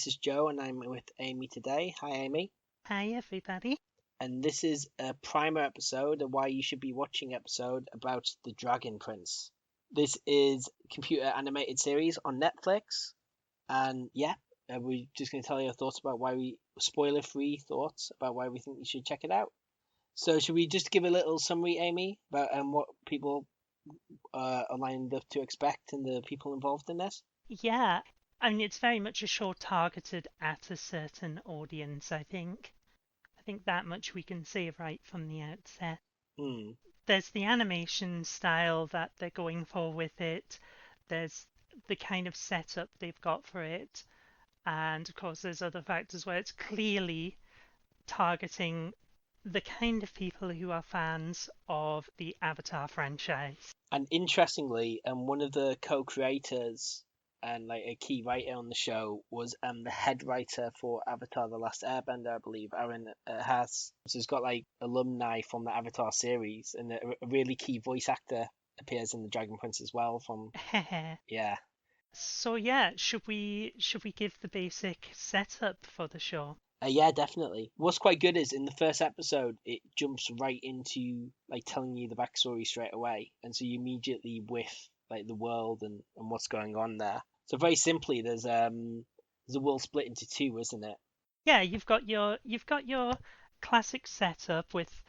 this is Joe, and I'm with Amy today. Hi, Amy. Hi, everybody. And this is a primer episode, a why you should be watching episode about the Dragon Prince. This is a computer animated series on Netflix, and we're just going to tell you our thoughts about spoiler-free thoughts about why we think you should check it out. So, should we just give a little summary, Amy, about what people are lined up to expect and the people involved in this? Yeah, I mean, it's very much a show targeted at a certain audience, I think. I think that much we can say right from the outset. Hmm. There's the animation style that they're going for with it, there's the kind of setup they've got for it, and of course, there's other factors where it's clearly targeting the kind of people who are fans of the Avatar franchise. And interestingly, one of the co-creators and like a key writer on the show was the head writer for Avatar: The Last Airbender, I believe, Aaron Haas. So he's got like alumni from the Avatar series, and a really key voice actor appears in the Dragon Prince as well. From yeah, So yeah, should we give the basic setup for the show? yeah, definitely. What's quite good is in the first episode, it jumps right into like telling you the backstory straight away, and so you immediately with like the world and what's going on there. So very simply, there's a world split into two, isn't it? Yeah, you've got your classic setup with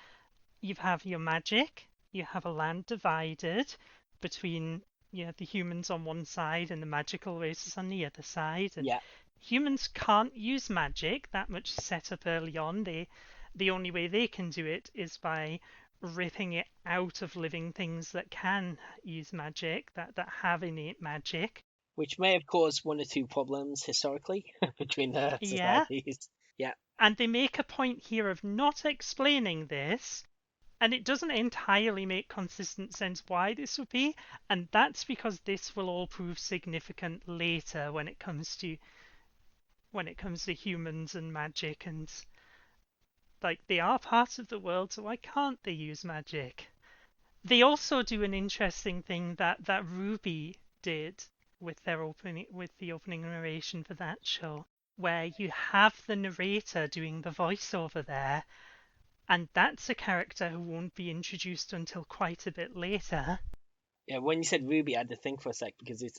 you have your magic, you have a land divided between the humans on one side and the magical races on the other side, and Yeah, humans can't use magic, that much set up early on. The only way they can do it is by ripping it out of living things that can use magic, that have innate magic. which may have caused one or two problems historically between the Yeah, societies. Yeah, and they make a point here of not explaining this, and it doesn't entirely make consistent sense why this would be, and that's because this will all prove significant later when it comes to humans and magic, and like they are part of the world, so why can't they use magic? They also do an interesting thing that Ruby did with the opening narration for that show, where you have the narrator doing the voiceover there, and that's a character who won't be introduced until quite a bit later. yeah. When you said Ruby, I had to think for a sec because it's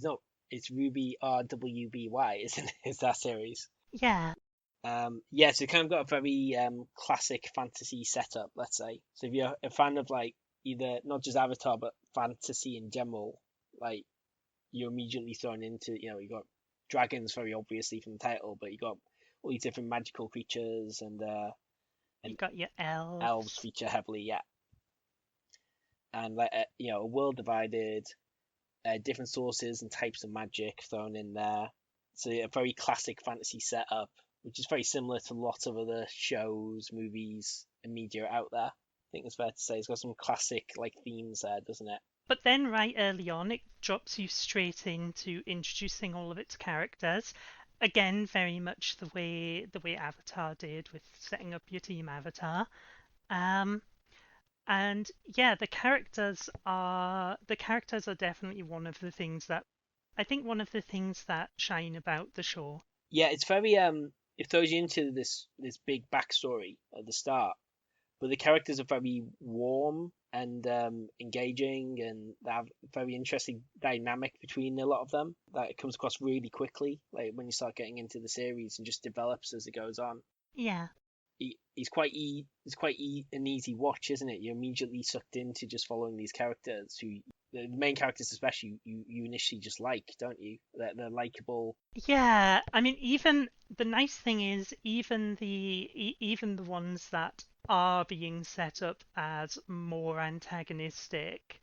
not it's Ruby RWBY, isn't it? It's that series. Yeah, Yeah, so it kind of got a very classic fantasy setup, let's say. So if you're a fan of like either not just Avatar but fantasy in general, like you're immediately thrown into, you got dragons very obviously from the title, but you got all these different magical creatures you and got your elves elves. feature heavily, yeah, and like a world divided, different sources and types of magic thrown in there. So a very classic fantasy setup, which is very similar to lots of other shows, movies, and media out there. I think it's fair to say it's got some classic like themes there, doesn't it? But then right early on, it drops you straight into introducing all of its characters. Again, very much the way Avatar did with setting up your team Avatar. Um, and yeah, the characters are definitely one of the things that shine about the show. Yeah, it's very it throws you into this big backstory at the start, but the characters are very warm and engaging, and they have a very interesting dynamic between a lot of them that it comes across really quickly, like when you start getting into the series and just develops as it goes on. Yeah. It's quite an easy watch, isn't it? You're immediately sucked into just following these characters who the main characters especially you initially just like, don't you? They're likable. Yeah, I mean, even the nice thing is, even the ones that are being set up as more antagonistic,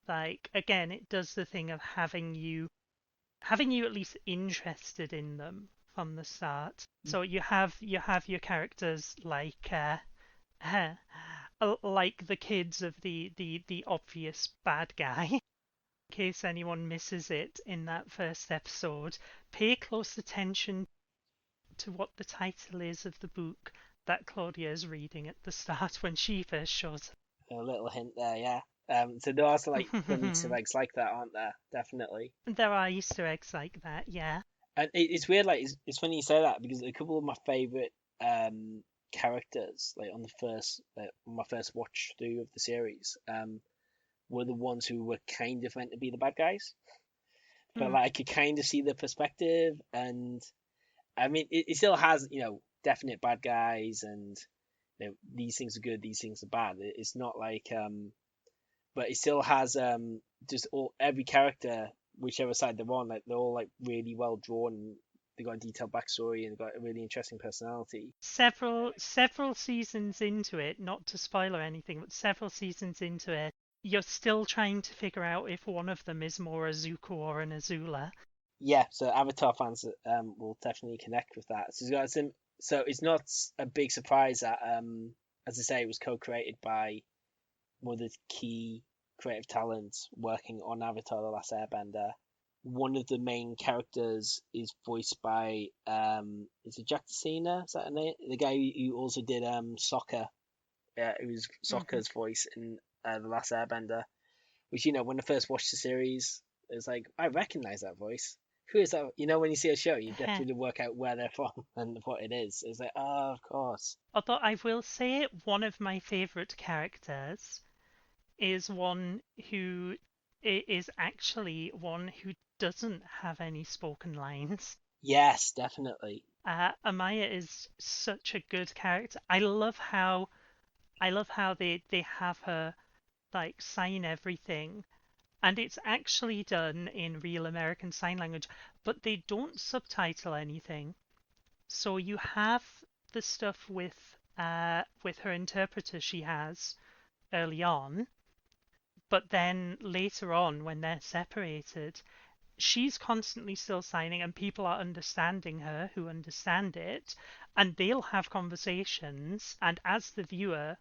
like again, it does the thing of having you at least interested in them from the start. So you have your characters like the kids of the obvious bad guy. In case anyone misses it in that first episode, pay close attention to what the title is of the book that Claudia is reading at the start when she first shows A little hint there, yeah. So there are also like up. fun Easter eggs like that, aren't there? Definitely. There are Easter eggs like that, yeah. And it's weird, like it's funny you say that because a couple of my favorite characters, like on the first, on my first watch through of the series, were the ones who were kind of meant to be the bad guys. But Hmm. like I could kind of see the perspective, and I mean, it still has definite bad guys, and these things are good, these things are bad. It's not like but it still has just all every character, whichever side they're on, like they're all like really well drawn. And they got a detailed backstory and got a really interesting personality. Several seasons into it, not to spoil or anything, but several seasons into it, you're still trying to figure out if one of them is more a Zuko or an Azula. Yeah, so Avatar fans will definitely connect with that. So it's got some. So it's not a big surprise that as I say, it was co-created by one of the key creative talents working on Avatar: The Last Airbender. One of the main characters is voiced by is it Jack Cena? Is that a name? The guy who also did Sokka, it was Hmm. Sokka's voice in The Last Airbender. Which when I first watched the series, it was like I recognize that voice. Who is that? When you see a show, you definitely work out where they're from and what it is. It's like, oh, of course. Although I will say one of my favorite characters is one who is actually one who doesn't have any spoken lines. Yes, definitely. Amaya is such a good character. I love how they have her like sign everything, and it's actually done in real American Sign Language, but they don't subtitle anything. So you have the stuff with her interpreter she has early on, but then later on when they're separated, she's constantly still signing and people are understanding her who understand it, and they'll have conversations, and as the viewer,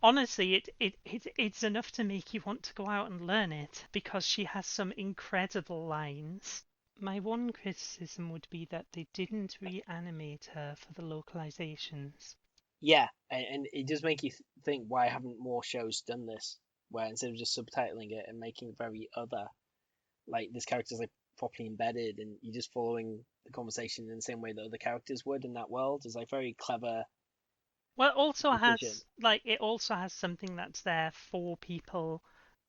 honestly, it's enough to make you want to go out and learn it because she has some incredible lines. My one criticism would be that they didn't reanimate her for the localizations. Yeah, and it does make you think why haven't more shows done this? Where instead of just subtitling it and making it very other, like this character's like properly embedded and you're just following the conversation in the same way that other characters would in that world is like very clever Well, decision. it also has something that's there for people,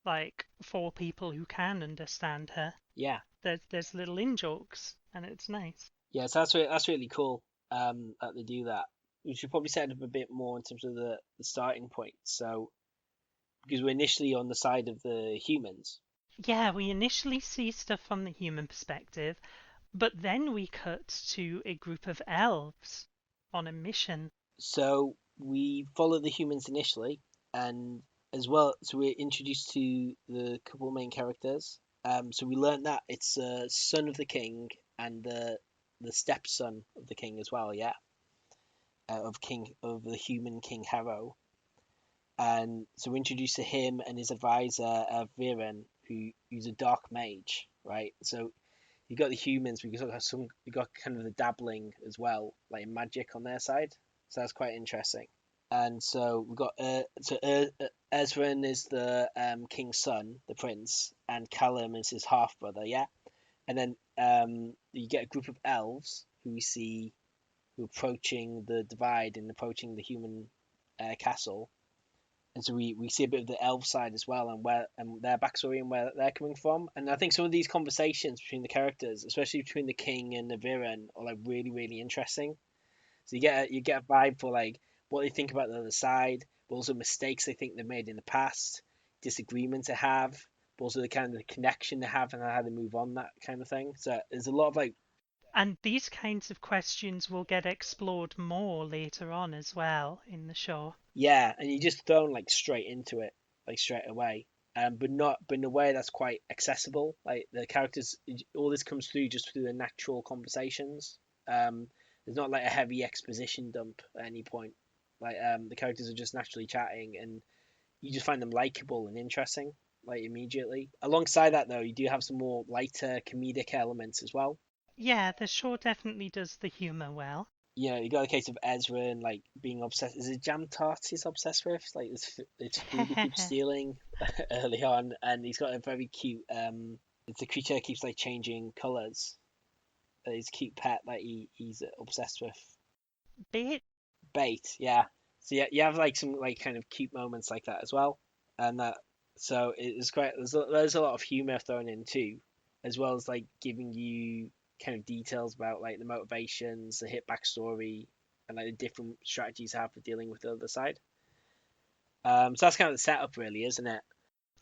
like for people who can understand her. Yeah, There's little in jokes, and it's nice. yeah, so that's really cool. That they do that. We should probably set up a bit more in terms of the starting point. So because we're initially on the side of the humans, Yeah, we initially see stuff from the human perspective, but then we cut to a group of elves on a mission. so we follow the humans initially, and as well, so we're introduced to the couple main characters. So we learn that it's a son of the king and the stepson of the king as well. Yeah, of the human King Harrow, and so we're introduced to him and his advisor Viren, who's a dark mage, right? So you got the humans, we got we got kind of the dabbling as well, like magic on their side. So that's quite interesting. And so we got Ezran is the king's son, the prince, and Callum is his half brother. Yeah, and then you get a group of elves who we see who are approaching the divide and approaching the human castle. And so we see a bit of the elf side as well, and where and their backstory and where they're coming from. And I think some of these conversations between the characters, especially between the king and the Viren, are like really interesting. So you get a vibe for like what they think about the other side, but also mistakes they think they've made in the past, disagreements they have, but also the kind of the connection they have and how they move on, that kind of thing. So there's a lot of like And these kinds of questions will get explored more later on as well in the show. yeah, and you just thrown like straight into it, like straight away. But in a way that's quite accessible. Like the characters, all this comes through just through the natural conversations. There's not like a heavy exposition dump at any point. Like the characters are just naturally chatting, and you just find them likable and interesting, like immediately. Alongside that, though, you do have some more lighter comedic elements as well. Yeah, the show definitely does the humor well. You got a case of Ezra and like being obsessed. Is it jam tarts he's obsessed with? Like this food he keeps stealing early on, and he's got a very cute. It's a creature that keeps like changing colors. his cute pet that he's obsessed with. Bait. Bait, yeah. So yeah, you have like some like kind of cute moments like that as well, and that so it's great. There's a lot of humor thrown in too, as well as like giving you kind of details about like the motivations, the hit backstory, and like the different strategies you have for dealing with the other side. So that's kind of the setup, really, isn't it?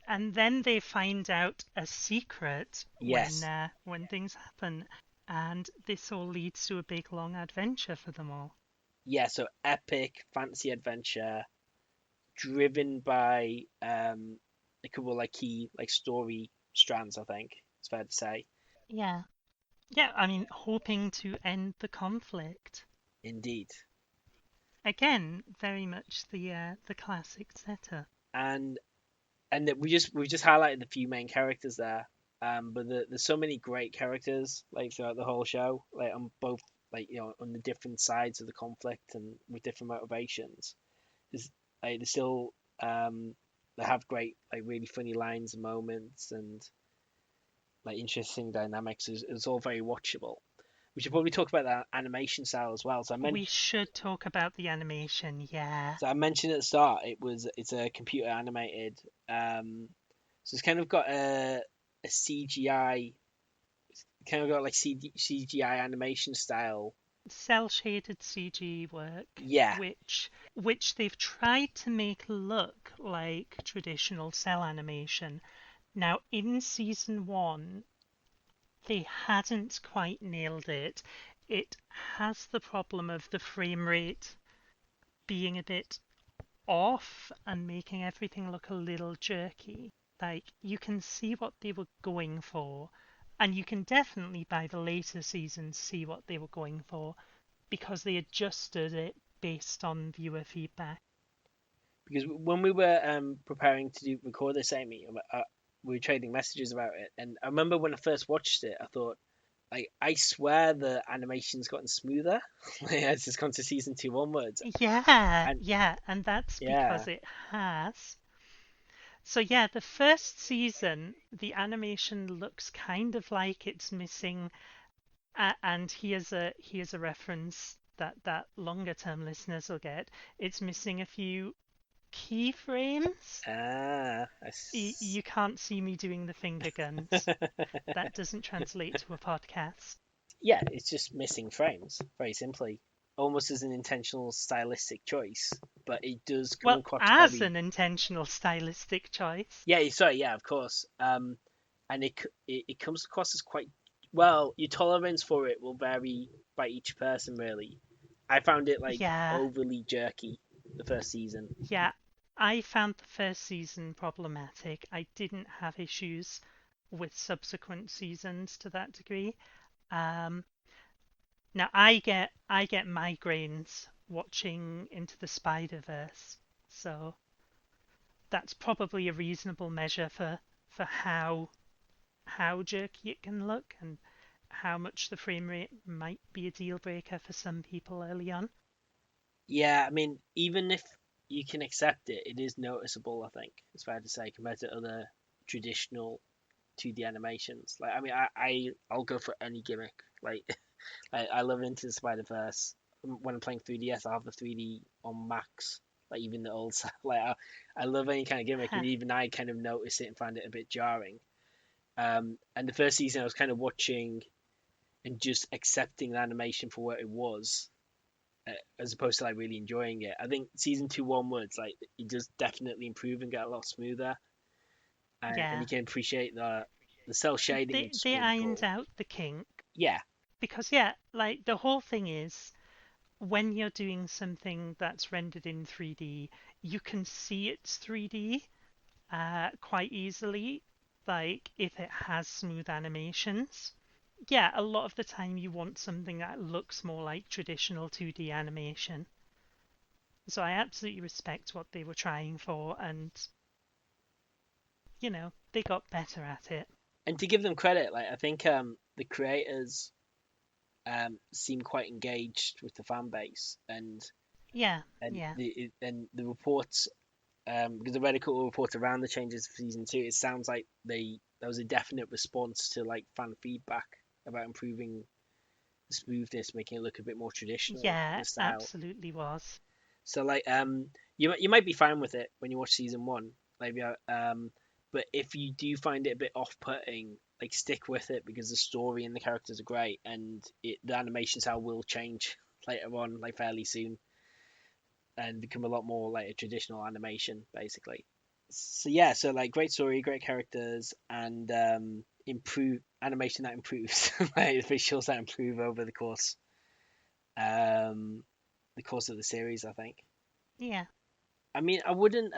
And then they find out a secret Yes. when things happen, and this all leads to a big long adventure for them all. Yeah, so epic fantasy adventure driven by a couple of like key like story strands, I think it's fair to say. Yeah. Yeah, I mean, hoping to end the conflict. Indeed. Again, very much the classic setup. And that we just highlighted the few main characters there. But there's so many great characters like throughout the whole show, like on both like on the different sides of the conflict and with different motivations. There's like they still they have great like really funny lines and moments and like interesting dynamics. It's all very watchable. We should probably talk about that animation style as well. We should talk about the animation, yeah. So I mentioned at the start it's a computer animated. So it's kind of got a CGI, kind of got like CGI animation style. Cell shaded CG work, Yeah. which they've tried to make look like traditional cell animation. Now, in season one, they hadn't quite nailed it. It has the problem of the frame rate being a bit off and making everything look a little jerky. Like, you can see what they were going for, and you can definitely by the later seasons see what they were going for because they adjusted it based on viewer feedback. Because when we were preparing to record this, Amy, we were trading messages about it, and I remember when I first watched it, I thought, like, I swear the animation's gotten smoother as it's gone to season two onwards, Yeah, and yeah, and that's yeah, because it has. So yeah, the first season, the animation looks kind of like it's missing, and here's a reference that longer term listeners will get. It's missing a few keyframes. I You can't see me doing the finger guns. That doesn't translate to a podcast. yeah, it's just missing frames, very simply, almost as an intentional stylistic choice, but it does come Well, across as very an intentional stylistic choice. yeah. Sorry, yeah, of course. And it comes across as quite well. Your tolerance for it will vary by each person, really. I found it like Yeah, overly jerky the first season. yeah. I found the first season problematic. I didn't have issues with subsequent seasons to that degree. Um, Now I get migraines watching Into the Spider-Verse, so that's probably a reasonable measure for how jerky it can look and how much the frame rate might be a deal breaker for some people early on. Yeah, I mean, even if you can accept it, it is noticeable. I think it's fair to say compared to other traditional 2D animations. Like, I mean, I'll go for any gimmick. Like, I love Into the Spider Verse. When I'm playing 3DS, I have the 3D on max. Like even the old like I love any kind of gimmick, and even I kind of notice it and find it a bit jarring. And the first season, I was kind of watching and just accepting the animation for what it was, as opposed to like really enjoying it. I think season two onwards, like it does definitely improve and get a lot smoother, and you Yeah, can appreciate the cell shading. It's they really ironed cool. out the kink Yeah, because yeah, like the whole thing is when you're doing something that's rendered in 3D, you can see it's 3D quite easily, like if it has smooth animations. Yeah, a lot of the time you want something that looks more like traditional 2D animation. So I absolutely respect what they were trying for, and they got better at it. and to give them credit, like I think the creators seem quite engaged with the fan base, Yeah, and yeah, the reports, because I read a couple of reports around the changes for season two. It sounds like there was a definite response to like fan feedback about improving smoothness, making it look a bit more traditional Yeah, in the style. absolutely was. So like you might be fine with it when you watch season one, maybe but if you do find it a bit off-putting, like stick with it because the story and the characters are great, and the animation style will change later on, like fairly soon, and become a lot more like a traditional animation basically. So yeah, so like great story, great characters, and improve animation that improves, like visuals that improve over um the course of the series, I think. Yeah. I mean, I wouldn't.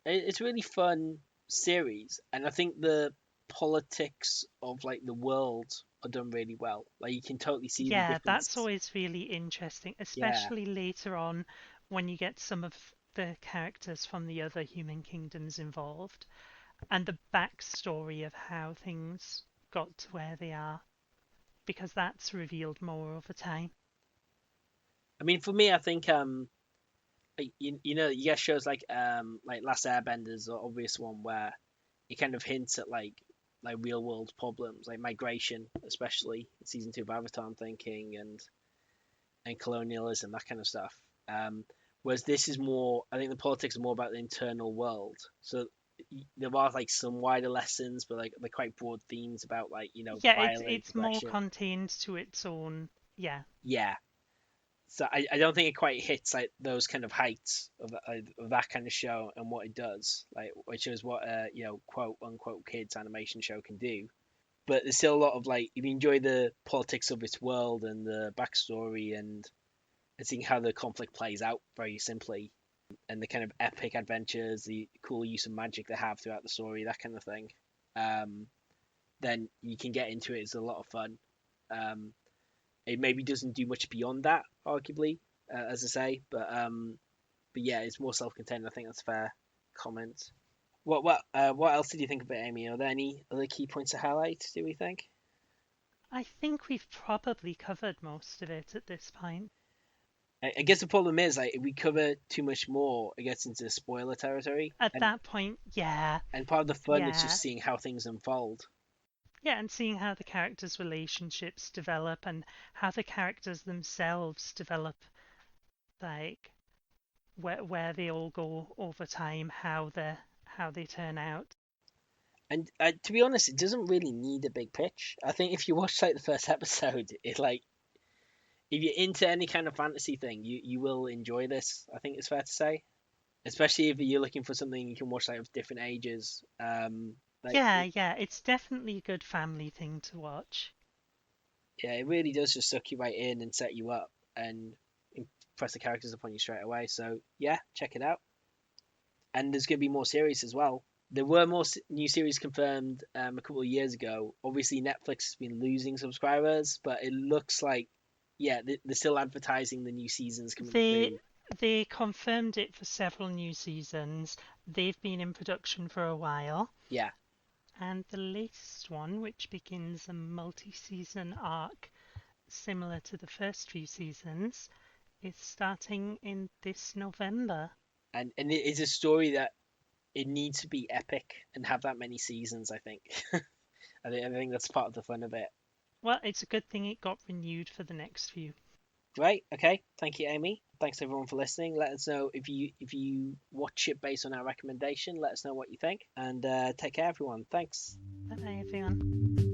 It's a really fun series, and I think the politics of like the world are done really well. Like you can totally see the Yeah, that's difference. always really interesting, Yeah, especially later on when you get some of the characters from the other human kingdoms involved and the backstory of how things got to where they are, because that's revealed more over time. I mean, for me, I think you know, you get shows like Last Airbenders or obvious one where it kind of hints at like real world problems, like migration, especially in season two of Avatar, I'm thinking, and colonialism, that kind of stuff. Um, Whereas this is more, I think the politics are more about the internal world. So there are like some wider lessons, but like they're quite broad themes about like Yeah, violence, it's more aggression. contained to its own. Yeah, Yeah. So I don't think it quite hits like those kind of heights of that kind of show and what it does, like which is what a quote unquote kids animation show can do. But there's still a lot of like if you enjoy the politics of its world and the backstory and seeing how the conflict plays out very simply, and the kind of epic adventures, the cool use of magic they have throughout the story, that kind of thing, um, then you can get into it. It's a lot of fun. Um, it maybe doesn't do much beyond that, arguably, as I say, but yeah, it's more self-contained. I think that's a fair comment. What else did you think about Amy? Are there any other key points to highlight? Do we think? I think we've probably covered most of it at this point. I guess the problem is like if we cover too much more, it gets into spoiler territory, At that point, yeah, and part of the fun is yeah, just seeing how things unfold. yeah, and seeing how the characters' relationships develop and how the characters themselves develop, like where they all go over time, how they turn out. And to be honest, it doesn't really need a big pitch. I think if you watch like the first episode, it like if you're into any kind of fantasy thing, you will enjoy this. I think it's fair to say, especially if you're looking for something you can watch like of different ages. Like Yeah, yeah, it's definitely a good family thing to watch. yeah, it really does just suck you right in and set you up and impress the characters upon you straight away. So yeah, check it out. And there's going to be more series as well. There were more new series confirmed a couple of years ago. Obviously, Netflix has been losing subscribers, but it looks like, yeah, they're still advertising the new seasons coming They through. they confirmed it for several new seasons. They've been in production for a while, Yeah, and the latest one, which begins a multi-season arc similar to the first few seasons, is starting in this November. and it is a story that it needs to be epic and have that many seasons. I think. I think that's part of the fun of it. Well, it's a good thing it got renewed for the next few. Great. Okay. Thank you, Amy. Thanks everyone for listening. Let us know if you watch it based on our recommendation. Let us know what you think, and take care, everyone. Thanks. Bye, everyone.